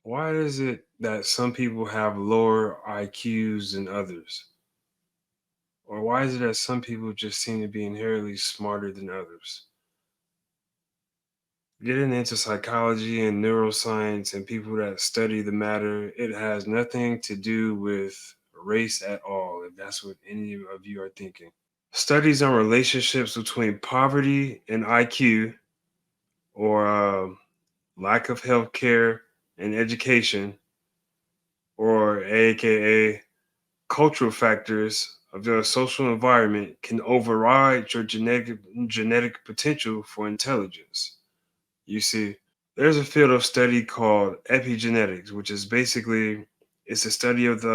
Why is it that some people have lower IQs than others? Or why is it that some people just seem to be inherently smarter than others? Getting into psychology and neuroscience and people that study the matter, it has nothing to do with race at all, if that's what any of you are thinking. Studies on relationships between poverty and IQ, or lack of health care and education, or AKA cultural factors of your social environment, can override your genetic potential for intelligence. You see, there's a field of study called epigenetics, which is basically it's a study of the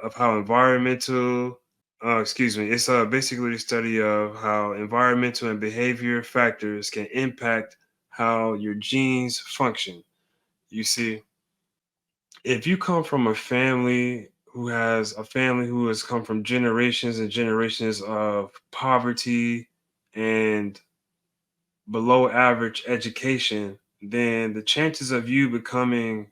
of how environmental excuse me, it's basically the study of how environmental and behavior factors can impact how your genes function. You see, if you come from a family who has come from generations and generations of poverty and below average education, then the chances of you becoming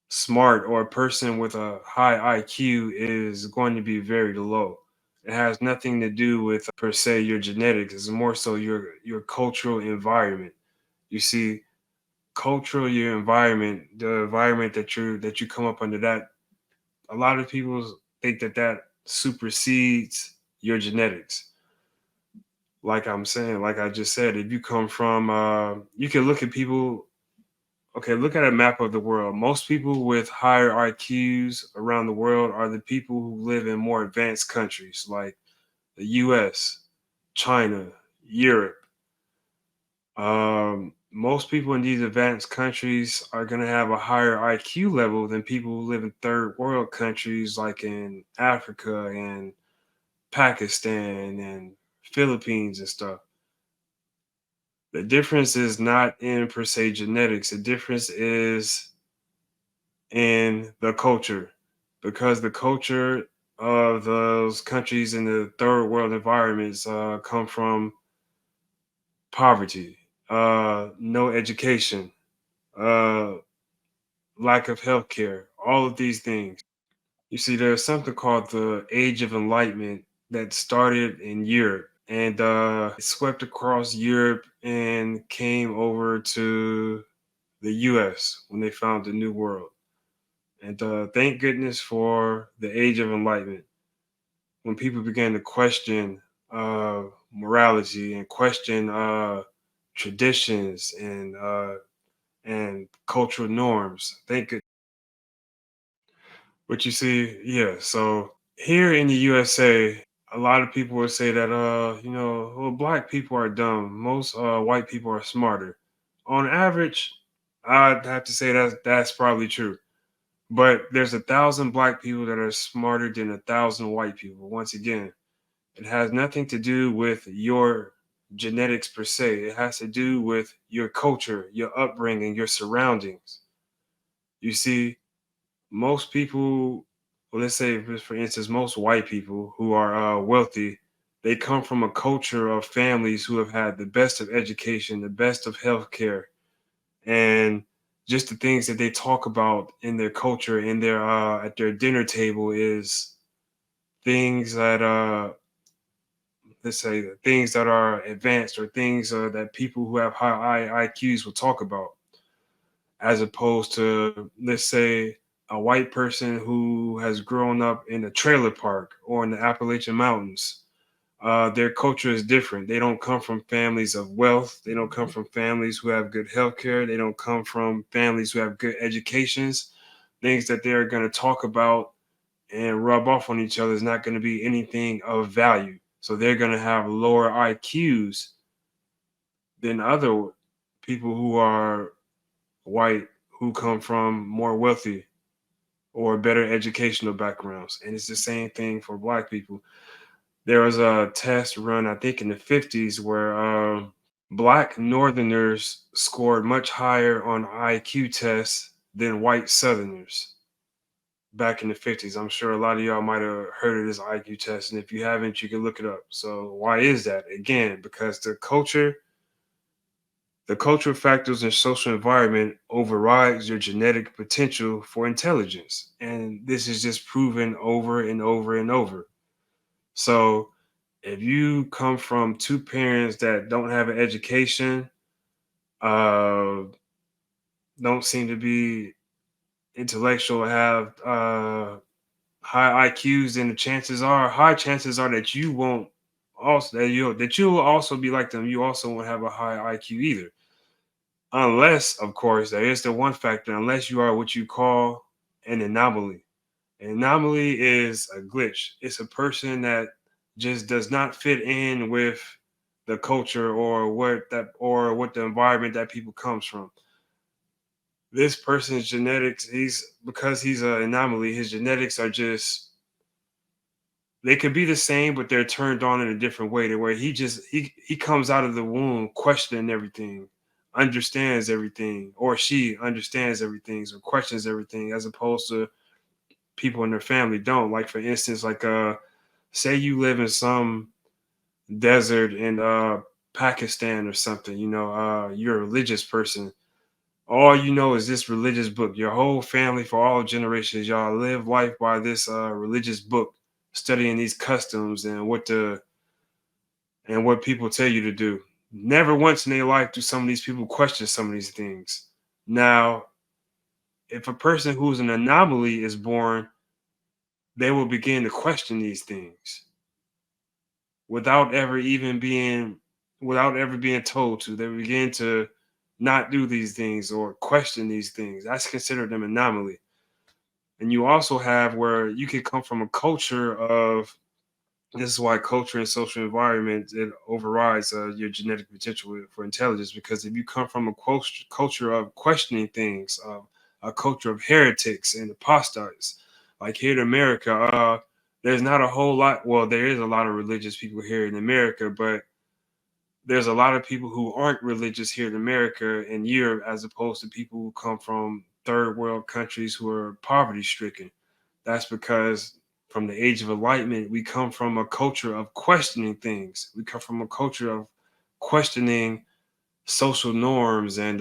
smart or a person with a high IQ is going to be very low. It has nothing to do with per se your genetics. It's more so your cultural environment. You see, cultural your environment, the environment that you come up under, that a lot of people think that that supersedes your genetics. Like I'm saying, like I just said, if you come from, you can look at people. Okay, look at a map of the world. Most people with higher IQs around the world are the people who live in more advanced countries like the US, China, Europe. Most people in these advanced countries are going to have a higher IQ level than people who live in third world countries like in Africa and Pakistan and Philippines and stuff. The difference is not in per se genetics. The difference is in the culture, because the culture of those countries in the third world environments come from poverty, no education, uh, lack of health care, all of these things. You see, there's something called the Age of Enlightenment that started in Europe, and it swept across Europe and came over to the US when they found the New World. And thank goodness for the Age of Enlightenment, when people began to question morality and question traditions and cultural norms. Thank good. But you see, yeah. So here in the USA, a lot of people would say that well, black people are dumb. Most white people are smarter. On average, I'd have to say that's probably true. But there's 1,000 black people that are smarter than 1,000 white people. Once again, it has nothing to do with your genetics per se. It has to do with your culture, your upbringing, your surroundings. You see, most people, well, let's say, for instance, most white people who are wealthy, they come from a culture of families who have had the best of education, the best of healthcare, and just the things that they talk about in their culture, in their at their dinner table, is things that let's say things that are advanced, or things that people who have high IQs will talk about, as opposed to, let's say, a white person who has grown up in a trailer park or in the Appalachian Mountains. Their culture is different. They don't come from families of wealth. They don't come from families who have good health care. They don't come from families who have good educations. Things that they're going to talk about and rub off on each other is not going to be anything of value. So they're going to have lower IQs than other people who are white, who come from more wealthy or better educational backgrounds. And it's the same thing for black people. There was a test run, I think, in the 50s where black northerners scored much higher on IQ tests than white southerners back in the 50s. I'm sure a lot of y'all might have heard of this IQ test. And if you haven't, you can look it up. So, why is that? Again, because the culture The cultural factors and social environment overrides your genetic potential for intelligence. And this is just proven over and over and over. So if you come from two parents that don't have an education, uh, don't seem to be intellectual, have high IQs, then the chances are, high chances are that you won't also that you will also be like them. You also won't have a high IQ either. Unless, of course, there is the one factor, unless you are what you call an anomaly. An anomaly is a glitch. It's a person that just does not fit in with the culture or what the environment that people comes from. This person's genetics, he's because he's an anomaly, his genetics are just they could be the same, but they're turned on in a different way to where he comes out of the womb questioning everything, understands everything, or she understands everything or questions everything, as opposed to people in their family don't. Like for instance, like say you live in some desert in Pakistan or something, you're a religious person. All you know is this religious book. Your whole family for all generations, y'all live life by this religious book, studying these customs and what people tell you to do. Never once in their life do some of these people question some of these things. Now, if a person who's an anomaly is born, they will begin to question these things without ever even being without ever being told to. They begin to not do these things or question these things. That's considered an anomaly. And you also have where you can come from a culture of this is why culture and social environment it overrides your genetic potential for intelligence, because if you come from a culture of questioning things, a culture of heretics and apostates, like here in America, there's not a whole lot. Well, there is a lot of religious people here in America, but there's a lot of people who aren't religious here in America and Europe, as opposed to people who come from third world countries who are poverty stricken. That's because from the age of enlightenment, we come from a culture of questioning things. We come from a culture of questioning social norms and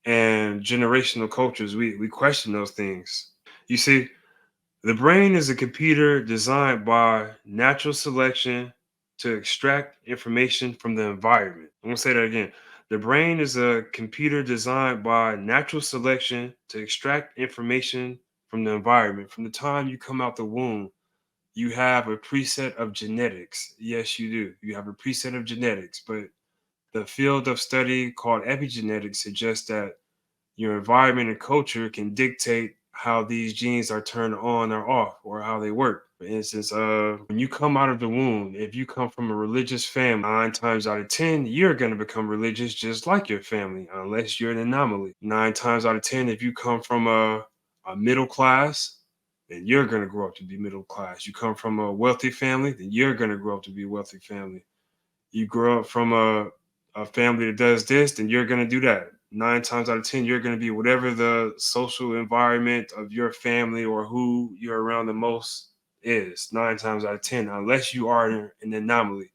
generational cultures. We question those things. You see, the brain is a computer designed by natural selection to extract information from the environment. I'm gonna say that again. The brain is a computer designed by natural selection to extract information from the environment. From the time you come out the womb, you have a preset of genetics. Yes, you do. You have a preset of genetics, but the field of study called epigenetics suggests that your environment and culture can dictate how these genes are turned on or off or how they work. For instance, when you come out of the womb, if you come from a religious family, 9 times out of 10, you're going to become religious just like your family, unless you're an anomaly. 9 times out of 10, if you come from a middle class, then you're going to grow up to be middle class. You come from a wealthy family, then you're going to grow up to be a wealthy family. You grow up from a family that does this, then you're going to do that. 9 times out of 10, you're going to be whatever the social environment of your family or who you're around the most is. 9 times out of 10, unless you are an anomaly.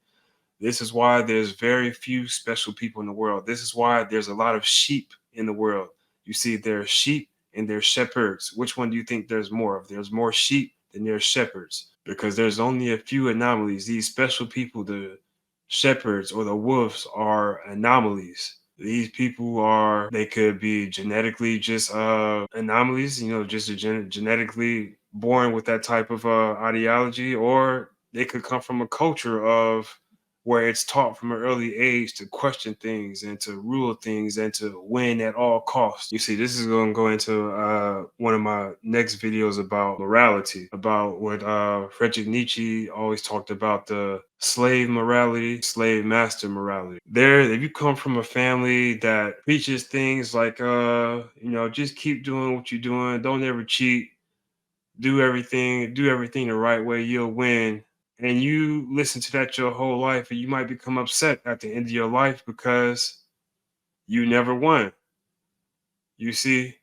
This is why there's very few special people in the world. This is why there's a lot of sheep in the world. You see, there's sheep and there's shepherds. Which one do you think there's more of? There's more sheep than there's shepherds because there's only a few anomalies. These special people, the shepherds or the wolves, are anomalies. These people are, they could be genetically just anomalies, just genetically born with that type of ideology, or they could come from a culture of where it's taught from an early age to question things and to rule things and to win at all costs. You see, this is going to go into one of my next videos about morality, about what Friedrich Nietzsche always talked about, the slave morality, slave master morality. There, if you come from a family that preaches things like, just keep doing what you're doing, don't ever cheat, do everything the right way, you'll win, and you listen to that your whole life, and you might become upset at the end of your life because you never won. You see,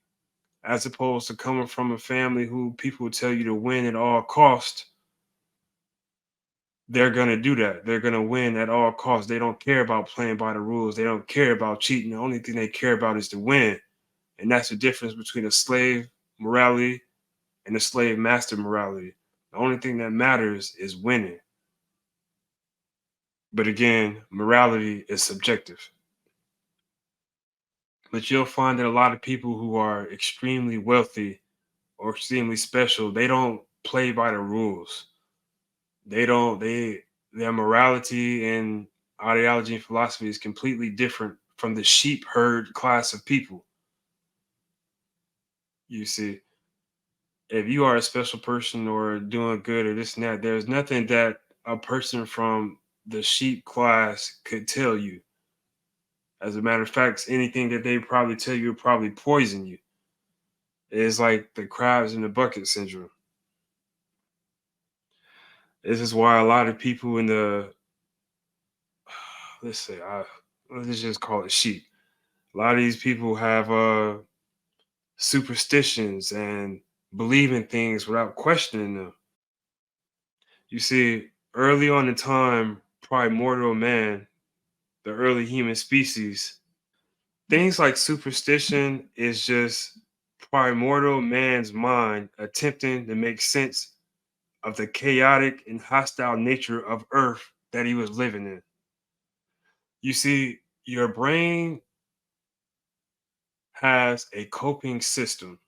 as opposed to coming from a family who people tell you to win at all cost, they're going to do that. They're going to win at all costs. They don't care about playing by the rules. They don't care about cheating. The only thing they care about is to win. And that's the difference between a slave morality and a slave master morality. The only thing that matters is winning. But again, morality is subjective. But you'll find that a lot of people who are extremely wealthy or extremely special, they don't play by the rules. They don't, they, their morality and ideology and philosophy is completely different from the sheep herd class of people. You see, if you are a special person or doing good or this and that, there's nothing that a person from the sheep class could tell you. As a matter of fact, anything that they probably tell you will probably poison you. It's like the crabs in the bucket syndrome. This is why a lot of people in the let's say let's just call it sheep. A lot of these people have superstitions and believe in things without questioning them. You see, early on in time, primordial man, the early human species, things like superstition is just primordial man's mind attempting to make sense of the chaotic and hostile nature of Earth that he was living in. You see, your brain has a coping system.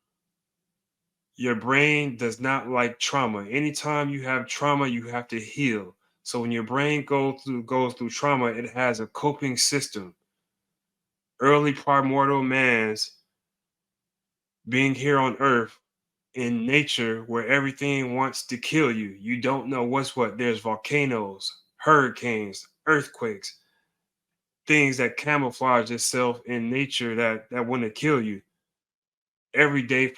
Your brain does not like trauma. Anytime you have trauma, you have to heal. So when your brain goes through trauma, it has a coping system. Early primordial man's being here on Earth in nature where everything wants to kill you. You don't know what's what. There's volcanoes, hurricanes, earthquakes, things that camouflage itself in nature that want to kill you. Every day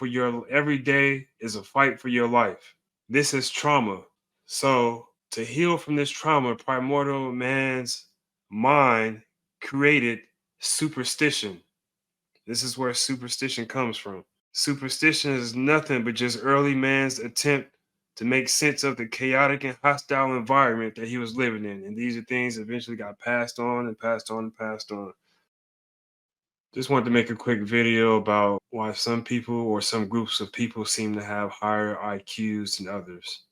is a fight for your life. This is trauma. So to heal from this trauma, primordial man's mind created superstition. This is where superstition comes from. Superstition is nothing but just early man's attempt to make sense of the chaotic and hostile environment that he was living in. And these are things that eventually got passed on and passed on and passed on. Just wanted to make a quick video about why some people or some groups of people seem to have higher IQs than others.